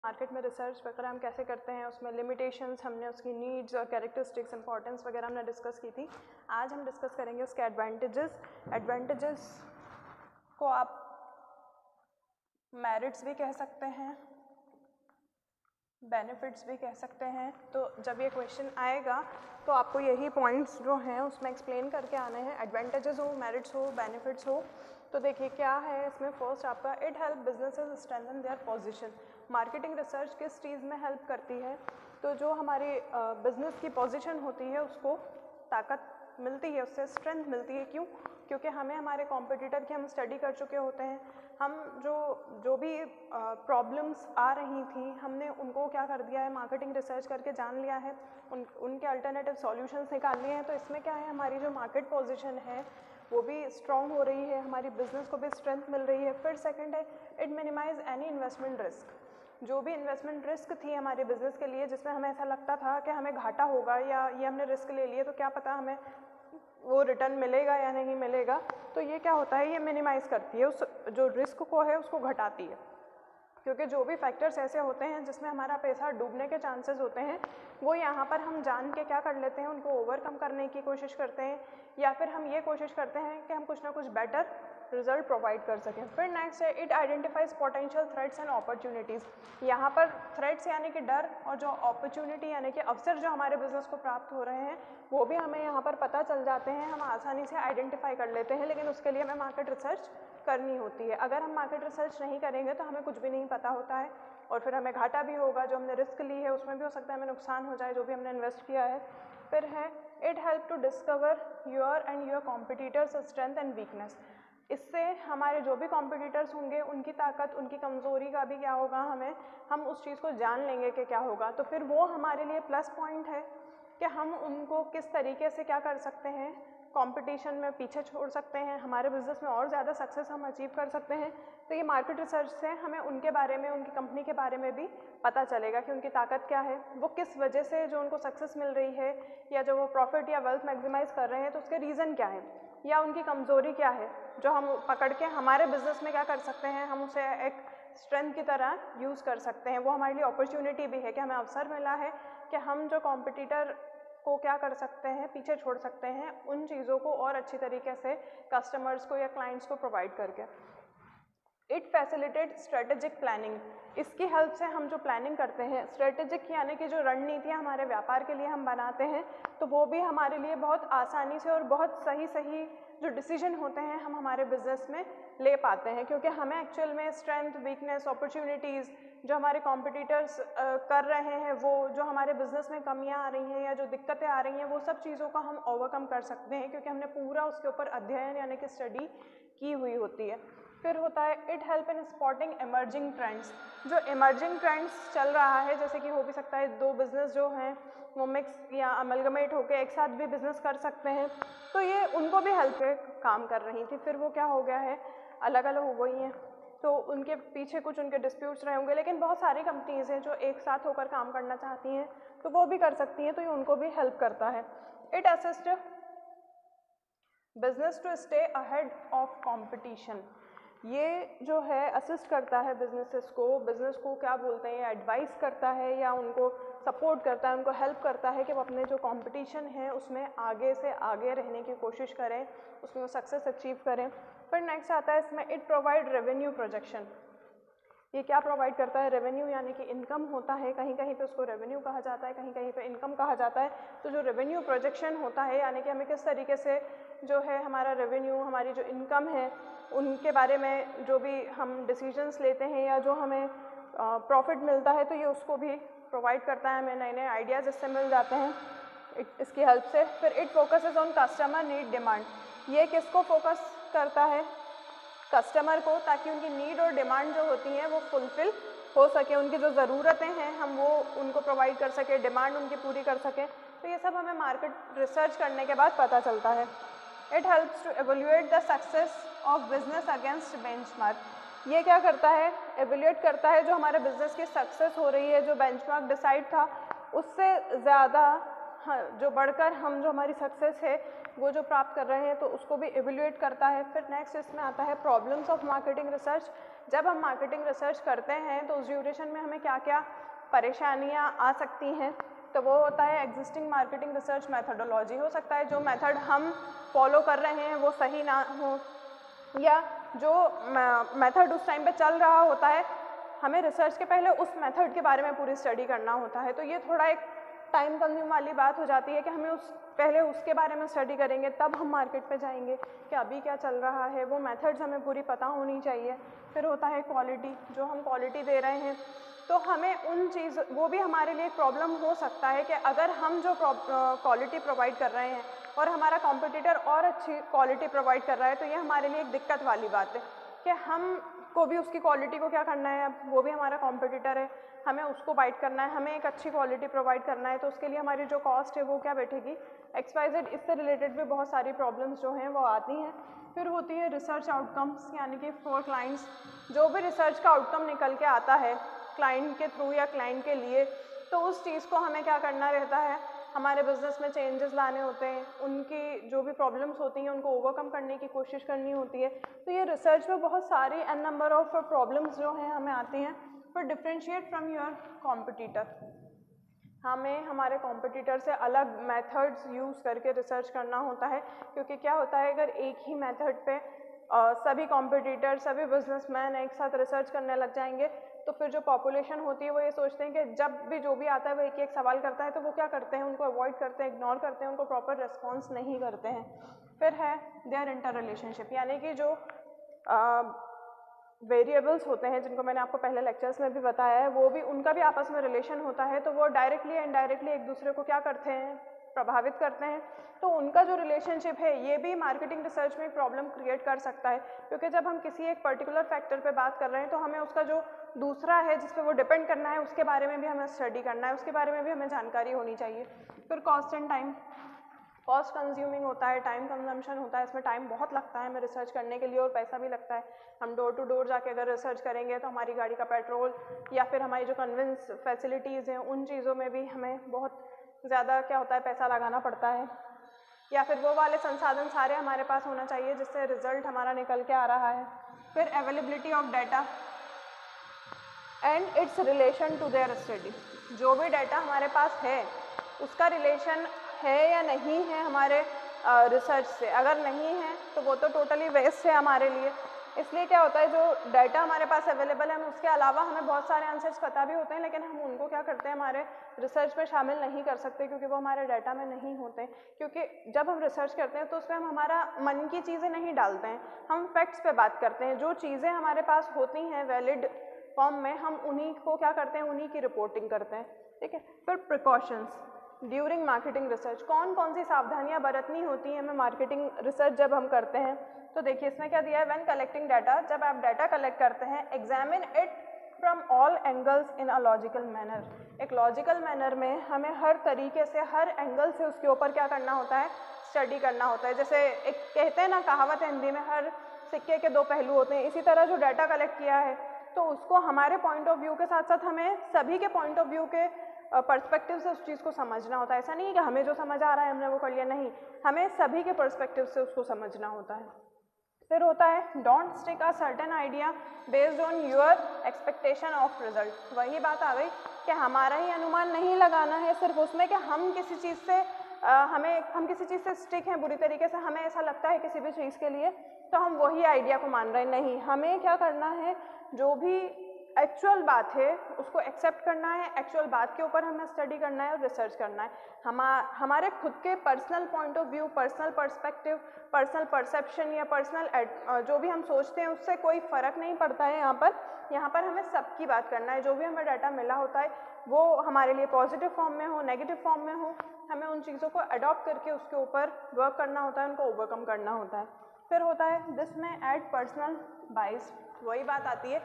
Market में research वगैरह हम कैसे करते हैं, उसमें लिमिटेशंस, हमने उसकी नीड्स और कैरेक्टरिस्टिक्स, इंपॉर्टेंस वगैरह हमने डिस्कस की थी। आज हम डिस्कस करेंगे उसके एडवांटेजेस को आप मेरिट्स भी कह सकते हैं, बेनिफिट्स भी कह सकते हैं। तो जब ये क्वेश्चन आएगा तो आपको यही पॉइंट्स जो हैं उसमें एक्सप्लेन करके आने हैं, एडवांटेजेस हो, मेरिट्स हो, बेनिफिट्स हो। तो देखिए क्या है इसमें, फर्स्ट आपका it help businesses strengthen their position. Marketing research किस चीज़ में हेल्प करती है, तो जो हमारी बिजनेस की पोजीशन होती है उसको ताकत मिलती है, उससे स्ट्रेंथ मिलती है। क्यों? क्योंकि हमें हमारे कॉम्पिटिटर की हम स्टडी कर चुके होते हैं, हम जो भी प्रॉब्लम्स आ रही थी हमने उनको क्या कर दिया है, मार्केटिंग रिसर्च करके जान लिया है, उनके अल्टरनेटिव सॉल्यूशंस निकाल लिए हैं। तो इसमें क्या है, हमारी जो मार्केट पोजीशन है वो भी स्ट्रॉन्ग हो रही है, हमारी बिजनेस को भी स्ट्रेंथ मिल रही है। फिर सेकंड है it minimise any investment risk. जो भी इन्वेस्टमेंट रिस्क थी हमारे बिजनेस के लिए, जिसमें हमें ऐसा लगता था कि हमें घाटा होगा या ये हमने रिस्क ले लिए तो क्या पता हमें वो रिटर्न मिलेगा या नहीं मिलेगा, तो ये क्या होता है, ये मिनिमाइज़ करती है, उस जो रिस्क को है उसको घटाती है। क्योंकि जो भी फैक्टर्स ऐसे होते हैं जिसमें हमारा पैसा डूबने के चांसेस होते हैं, वो यहाँ पर हम जान के क्या कर लेते हैं, उनको ओवरकम करने की कोशिश करते हैं, या फिर हम ये कोशिश करते हैं कि हम कुछ ना कुछ बेटर रिजल्ट प्रोवाइड कर सकें। फिर नेक्स्ट है it identifies potential threats and opportunities. यहाँ पर थ्रेट्स यानी कि डर, और जो अपॉर्चुनिटी यानी कि अवसर जो हमारे बिजनेस को प्राप्त हो रहे हैं वो भी हमें यहाँ पर पता चल जाते हैं, हम आसानी से आइडेंटिफाई कर लेते हैं। लेकिन उसके लिए हमें मार्केट रिसर्च करनी होती है। अगर हम मार्केट रिसर्च नहीं करेंगे तो हमें कुछ भी नहीं पता होता है और फिर हमें घाटा भी होगा, जो हमने रिस्क ली है उसमें भी हो सकता है हमें नुकसान हो जाए जो भी हमने इन्वेस्ट किया है। फिर है it help to discover your and your competitors strength and weakness. इससे हमारे जो भी कॉम्पिटिटर्स होंगे उनकी ताकत, उनकी कमज़ोरी का भी क्या होगा, हम उस चीज़ को जान लेंगे कि क्या होगा। तो फिर वो हमारे लिए प्लस पॉइंट है कि हम उनको किस तरीके से क्या कर सकते हैं, कंपटीशन में पीछे छोड़ सकते हैं, हमारे बिजनेस में और ज़्यादा सक्सेस हम अचीव कर सकते हैं। तो ये मार्केट रिसर्च से हमें उनके बारे में, उनकी कंपनी के बारे में भी पता चलेगा कि उनकी ताकत क्या है, वो किस वजह से जो उनको सक्सेस मिल रही है या जो वो प्रॉफिट या वेल्थ मैक्सिमाइज कर रहे हैं तो उसके रीज़न क्या है, या उनकी कमज़ोरी क्या है जो हम पकड़ के हमारे बिजनेस में क्या कर सकते हैं, हम उसे एक स्ट्रेंथ की तरह यूज़ कर सकते हैं। वो हमारे लिए अपॉर्चुनिटी भी है कि हमें अवसर मिला है कि हम जो कॉम्पिटिटर को क्या कर सकते हैं, पीछे छोड़ सकते हैं उन चीज़ों को और अच्छी तरीके से कस्टमर्स को या क्लाइंट्स को प्रोवाइड करके। It facilitate strategic planning. इसकी हेल्प से हम जो प्लानिंग करते हैं, स्ट्रेटेजिक यानी कि जो रणनीतियाँ हमारे व्यापार के लिए हम बनाते हैं, तो वो भी हमारे लिए बहुत आसानी से और बहुत सही जो डिसीजन होते हैं हम हमारे बिजनेस में ले पाते हैं। क्योंकि हमें एक्चुअल में स्ट्रेंथ, वीकनेस, अपॉर्चुनिटीज़ जो हमारे कॉम्पिटिटर्स कर रहे हैं, वो जो हमारे बिजनेस में कमियां आ रही हैं या जो दिक्कतें आ रही हैं, वो सब चीज़ों का हम ओवरकम कर सकते हैं क्योंकि हमने पूरा उसके ऊपर अध्ययन यानी कि स्टडी की हुई होती है। फिर होता है it help in spotting emerging trends. जो इमर्जिंग ट्रेंड्स चल रहा है, जैसे कि हो भी सकता है दो बिजनेस जो हैं वो मिक्स या अमलगमेट होकर एक साथ भी बिजनेस कर सकते हैं, तो ये उनको भी हेल्प पे काम कर रही थी। फिर वो क्या हो गया है, अलग अलग हो गई हैं, तो उनके पीछे कुछ उनके डिस्प्यूट्स रहे होंगे, लेकिन बहुत सारी कंपनीज हैं जो एक साथ होकर काम करना चाहती हैं तो वो भी कर सकती हैं, तो ये उनको भी हेल्प करता है। It assist business to stay ahead of competition. ये जो है असिस्ट करता है बिजनेस को क्या बोलते हैं, एडवाइस करता है या उनको सपोर्ट करता है, उनको हेल्प करता है कि वो अपने जो कंपटीशन है उसमें आगे से आगे रहने की कोशिश करें, उसमें वो सक्सेस अचीव करें। फिर नेक्स्ट आता है इसमें इट प्रोवाइड रेवेन्यू प्रोजेक्शन। ये क्या प्रोवाइड करता है, रेवेन्यू यानी कि इनकम होता है, कहीं कहीं पे उसको रेवेन्यू कहा जाता है, कहीं कहीं पे इनकम कहा जाता है। तो जो रेवेन्यू प्रोजेक्शन होता है यानी कि हमें किस तरीके से जो है हमारा रेवेन्यू, हमारी जो इनकम है उनके बारे में जो भी हम डिसीजंस लेते हैं या जो हमें प्रॉफिट मिलता है, तो ये उसको भी प्रोवाइड करता है, हमें नए नए आइडियाज़ इससे मिल जाते हैं इसकी हेल्प से। फिर it focuses on customer need demand. ये किसको फोकस करता है, कस्टमर को, ताकि उनकी नीड और डिमांड जो होती हैं वो फुलफिल हो सके, उनकी जो ज़रूरतें हैं हम वो उनको प्रोवाइड कर सके, डिमांड उनकी पूरी कर सकें। तो ये सब हमें मार्केट रिसर्च करने के बाद पता चलता है। It helps to evaluate the success of business against benchmark. ये क्या करता है, एवेल्युएट करता है जो हमारे बिजनेस की सक्सेस हो रही है, जो बेंचमार्क डिसाइड था उससे ज़्यादा जो बढ़कर हम जो हमारी सक्सेस है वो जो प्राप्त कर रहे हैं, तो उसको भी एवेल्युएट करता है। फिर नेक्स्ट इसमें आता है प्रॉब्लम्स ऑफ मार्केटिंग रिसर्च। जब हम मार्केटिंग रिसर्च करते हैं तो उस ड्यूरेशन में हमें क्या क्या परेशानियाँ आ सकती हैं, तो वो होता है एग्जिस्टिंग मार्केटिंग रिसर्च मैथडोलॉजी। हो सकता है जो मेथड हम फॉलो कर रहे हैं वो सही ना हो, या जो मेथड उस टाइम पे चल रहा होता है हमें रिसर्च के पहले उस मेथड के बारे में पूरी स्टडी करना होता है, तो ये थोड़ा एक टाइम कंज्यूम वाली बात हो जाती है कि हमें पहले उसके बारे में स्टडी करेंगे तब हम मार्केट पे जाएंगे कि अभी क्या चल रहा है, वो मेथड्स हमें पूरी पता होनी चाहिए। फिर होता है क्वालिटी, जो हम क्वालिटी दे रहे हैं तो हमें उन चीज़, वो भी हमारे लिए एक प्रॉब्लम हो सकता है कि अगर हम जो क्वालिटी प्रोवाइड कर रहे हैं और हमारा कॉम्पिटिटर और अच्छी क्वालिटी प्रोवाइड कर रहा है, तो ये हमारे लिए एक दिक्कत वाली बात है कि हम को भी उसकी क्वालिटी को क्या करना है, अब वो भी हमारा कॉम्पिटिटर है, हमें उसको बाइट करना है, हमें एक अच्छी क्वालिटी प्रोवाइड करना है, तो उसके लिए हमारी जो कॉस्ट है वो क्या बैठेगी, XYZ। इससे रिलेटेड भी बहुत सारी प्रॉब्लम्स जो हैं वो आती हैं। फिर होती है रिसर्च आउटकम्स, यानी कि फॉर क्लाइंट्स, जो भी रिसर्च का आउटकम निकल के आता है क्लाइंट के थ्रू या क्लाइंट के लिए, तो उस चीज़ को हमें क्या करना रहता है, हमारे बिजनेस में चेंजेस लाने होते हैं, उनकी जो भी प्रॉब्लम्स होती हैं उनको ओवरकम करने की कोशिश करनी होती है। तो ये रिसर्च में बहुत सारी एन नंबर ऑफ प्रॉब्लम्स जो हैं हमें आती हैं। फिर डिफ्रेंशिएट फ्रॉम योर कॉम्पिटिटर, हमें हमारे कॉम्पिटिटर से अलग मेथड्स यूज़ करके रिसर्च करना होता है, क्योंकि क्या होता है अगर एक ही मेथड पे सभी कॉम्पिटिटर, सभी बिजनेसमैन एक साथ रिसर्च करने लग जाएंगे तो फिर जो पॉपुलेशन होती है वो ये सोचते हैं कि जब भी जो भी आता है वो एक सवाल करता है, तो वो क्या करते हैं, उनको अवॉइड करते हैं, इग्नोर करते हैं, उनको प्रॉपर रिस्पॉन्स नहीं करते हैं। फिर है देयर इंटर रिलेशनशिप, यानी कि जो वेरिएबल्स होते हैं जिनको मैंने आपको पहले लेक्चर्स में भी बताया है, वो भी उनका भी आपस में रिलेशन होता है, तो वो डायरेक्टली या इनडायरेक्टली एक दूसरे को क्या करते हैं, प्रभावित करते हैं। तो उनका जो रिलेशनशिप है ये भी मार्केटिंग रिसर्च में एक प्रॉब्लम क्रिएट कर सकता है, क्योंकि जब हम किसी एक पर्टिकुलर फैक्टर पे बात कर रहे हैं तो हमें उसका जो दूसरा है जिस पे वो डिपेंड करना है उसके बारे में भी हमें स्टडी करना है, उसके बारे में भी हमें जानकारी होनी चाहिए। फिर cost and time, cost consuming होता है, टाइम कंजम्पशन होता है, इसमें टाइम बहुत लगता है हमें रिसर्च करने के लिए और पैसा भी लगता है। हम डोर टू डोर जाके अगर रिसर्च करेंगे तो हमारी गाड़ी का पेट्रोल या फिर हमारी जो कन्विंस फैसिलिटीज़ हैं उन चीज़ों में भी हमें बहुत ज़्यादा क्या होता है, पैसा लगाना पड़ता है, या फिर वो वाले संसाधन सारे हमारे पास होना चाहिए जिससे रिजल्ट हमारा निकल के आ रहा है। फिर availability of data and its relation to their study, जो भी डाटा हमारे पास है उसका रिलेशन है या नहीं है हमारे रिसर्च से, अगर नहीं है तो वो तो टोटली वेस्ट है हमारे लिए। इसलिए क्या होता है, जो डाटा हमारे पास अवेलेबल है, हम उसके अलावा हमें बहुत सारे आंसर्स पता भी होते हैं लेकिन हम उनको क्या करते हैं, हमारे रिसर्च में शामिल नहीं कर सकते क्योंकि वो हमारे डाटा में नहीं होते। क्योंकि जब हम रिसर्च करते हैं तो उसमें हम हमारा मन की चीज़ें नहीं डालते हैं, हम फैक्ट्स पे बात करते हैं, जो चीज़ें हमारे पास होती हैं वैलिड फॉर्म में हम उन्हीं को क्या करते हैं, उन्हीं की रिपोर्टिंग करते हैं। ठीक है। फिर प्रिकॉशंस ड्यूरिंग मार्केटिंग रिसर्च, कौन कौन सी सावधानियां बरतनी होती हैं हमें मार्केटिंग रिसर्च जब हम करते हैं। तो देखिए इसमें क्या दिया है, व्हेन कलेक्टिंग डाटा, जब आप डाटा कलेक्ट करते हैं, examine it from all angles in a logical manner, एक लॉजिकल मैनर में हमें हर तरीके से, हर एंगल से उसके ऊपर क्या करना होता है, स्टडी करना होता है। जैसे एक कहते हैं ना कहावत है हिंदी में, हर सिक्के के दो पहलू होते हैं, इसी तरह जो डाटा कलेक्ट किया है तो उसको हमारे पॉइंट ऑफ व्यू के साथ साथ हमें सभी के पॉइंट ऑफ व्यू के पर्सपेक्टिव से उस चीज़ को समझना होता है। ऐसा नहीं है कि हमें जो समझ आ रहा है हमने वो कर लिया, नहीं, हमें सभी के पर्सपेक्टिव से उसको समझना होता है। फिर होता है don't stick a certain idea based on your expectation of result, वही बात आ गई कि हमारा ही अनुमान नहीं लगाना है सिर्फ उसमें कि हम किसी चीज़ से हम किसी चीज़ से स्टिक हैं बुरी तरीके से, हमें ऐसा लगता है किसी भी चीज़ के लिए तो हम वही आइडिया को मान रहे हैं। नहीं, हमें क्या करना है, जो भी एक्चुअल बात है उसको एक्सेप्ट करना है, एक्चुअल बात के ऊपर हमें स्टडी करना है और रिसर्च करना है। हमारे खुद के personal point of view, personal perspective, personal perception या पर्सनल जो भी हम सोचते हैं उससे कोई फ़र्क नहीं पड़ता है। यहाँ पर हमें सबकी बात करना है। जो भी हमें डाटा मिला होता है वो हमारे लिए पॉजिटिव फॉर्म में हो, नेगेटिव फॉर्म में हो, हमें उन चीज़ों को अडॉप्ट करके उसके ऊपर वर्क करना होता है, उनको ओवरकम करना होता है। फिर होता है दिस में ऐड पर्सनल बाइस, वही बात आती है,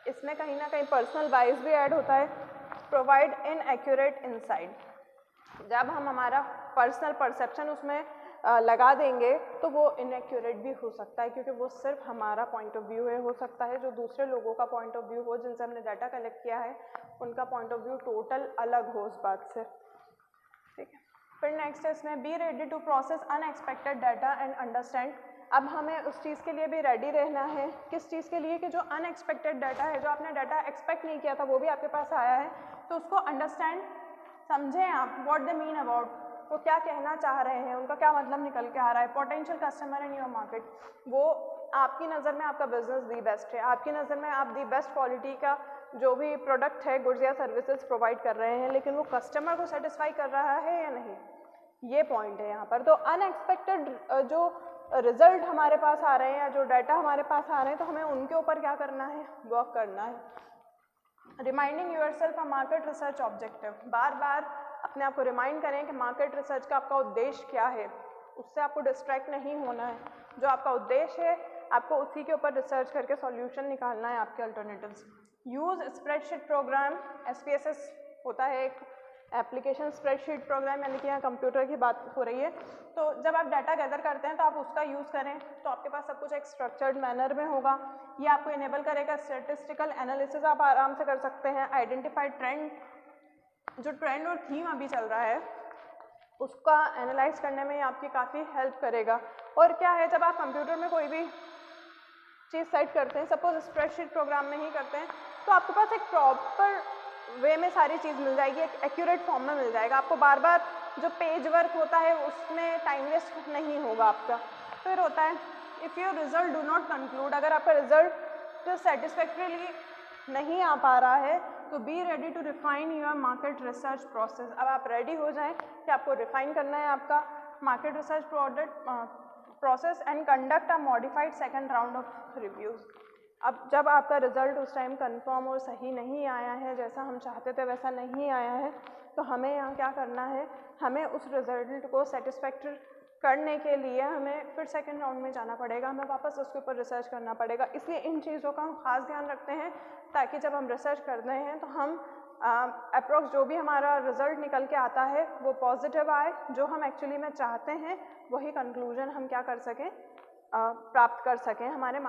इसमें कहीं ना कहीं पर्सनल बाइस भी ऐड होता है। प्रोवाइड इनएक्यूरेट इनसाइट, जब हम हमारा पर्सनल परसेप्शन उसमें लगा देंगे तो वो इनएक्यूरेट भी हो सकता है क्योंकि वो सिर्फ हमारा पॉइंट ऑफ व्यू है। हो सकता है जो दूसरे लोगों का पॉइंट ऑफ व्यू हो जिनसे हमने डाटा कलेक्ट किया है उनका पॉइंट ऑफ व्यू टोटल अलग हो उस बात से। ठीक है। फिर नेक्स्ट है इसमें be ready to process unexpected data and understand अब हमें उस चीज़ के लिए भी रेडी रहना है। किस चीज़ के लिए कि जो अनएक्सपेक्टेड डाटा है, जो आपने डाटा एक्सपेक्ट नहीं किया था वो भी आपके पास आया है, तो उसको अंडरस्टैंड समझें आप, व्हाट दे मीन अबाउट, वो क्या कहना चाह रहे हैं, उनका क्या मतलब निकल के आ रहा है। Potential customer in your market, वो आपकी नज़र में आपका बिजनेस दी बेस्ट है, आपकी नज़र में आप दी बेस्ट क्वालिटी का जो भी प्रोडक्ट है, गुड्स या सर्विसेज प्रोवाइड कर रहे हैं, लेकिन वो कस्टमर को सेटिस्फाई कर रहा है या नहीं, ये पॉइंट है यहाँ पर। तो अनएक्सपेक्टेड जो रिजल्ट हमारे पास आ रहे हैं या जो डाटा हमारे पास आ रहे हैं, तो हमें उनके ऊपर क्या करना है, वर्क करना है। Reminding yourself a market research objective, बार बार अपने आप को रिमाइंड करें कि मार्केट रिसर्च का आपका उद्देश्य क्या है, उससे आपको डिस्ट्रैक्ट नहीं होना है। जो आपका उद्देश्य है आपको उसी के ऊपर रिसर्च करके सॉल्यूशन निकालना है आपके alternatives. Use spreadsheet programme, SPSS होता है एक एप्लीकेशन स्प्रेडशीट प्रोग्राम, यानी कि यहाँ कंप्यूटर की बात हो रही है। तो जब आप डाटा गैदर करते हैं तो आप उसका यूज़ करें, तो आपके पास सब कुछ एक स्ट्रक्चर्ड मैनर में होगा। ये आपको इनेबल करेगा स्टैटिस्टिकल एनालिसिस आप आराम से कर सकते हैं। आइडेंटिफाइड ट्रेंड, जो ट्रेंड और थीम अभी चल रहा है उसका एनालाइज करने में आपकी काफ़ी हेल्प करेगा। और क्या है, जब आप कंप्यूटर में कोई भी चीज़ सेट करते हैं, सपोज स्प्रेडशीट प्रोग्राम में ही करते हैं, तो आपके पास एक प्रॉपर वे में सारी चीज़ मिल जाएगी, एक एक्यूरेट फॉर्म में मिल जाएगा। आपको बार बार जो पेज वर्क होता है उसमें टाइम वेस्ट नहीं होगा आपका। फिर होता है if your result do not conclude, अगर आपका रिजल्ट जो सेटिस्फैक्ट्रीली नहीं आ पा रहा है, तो be ready to refine your market research process. अब आप रेडी हो जाएं कि आपको रिफाइन करना है आपका market research process and conduct a modified second round of reviews. अब जब आपका रिज़ल्ट उस टाइम कंफर्म और सही नहीं आया है, जैसा हम चाहते थे वैसा नहीं आया है, तो हमें यहाँ क्या करना है, हमें उस रिज़ल्ट को सेटिस्फैक्टरी करने के लिए हमें फिर सेकंड राउंड में जाना पड़ेगा, हमें वापस उसके ऊपर रिसर्च करना पड़ेगा। इसलिए इन चीज़ों का हम ख़ास ध्यान रखते हैं ताकि जब हम रिसर्च कर रहे हैं तो हम अप्रॉक्स जो भी हमारा रिज़ल्ट निकल के आता है वो पॉजिटिव आए, जो हम एक्चुअली में चाहते हैं वही कंक्लूजन हम क्या कर सकें, प्राप्त कर सकें हमारे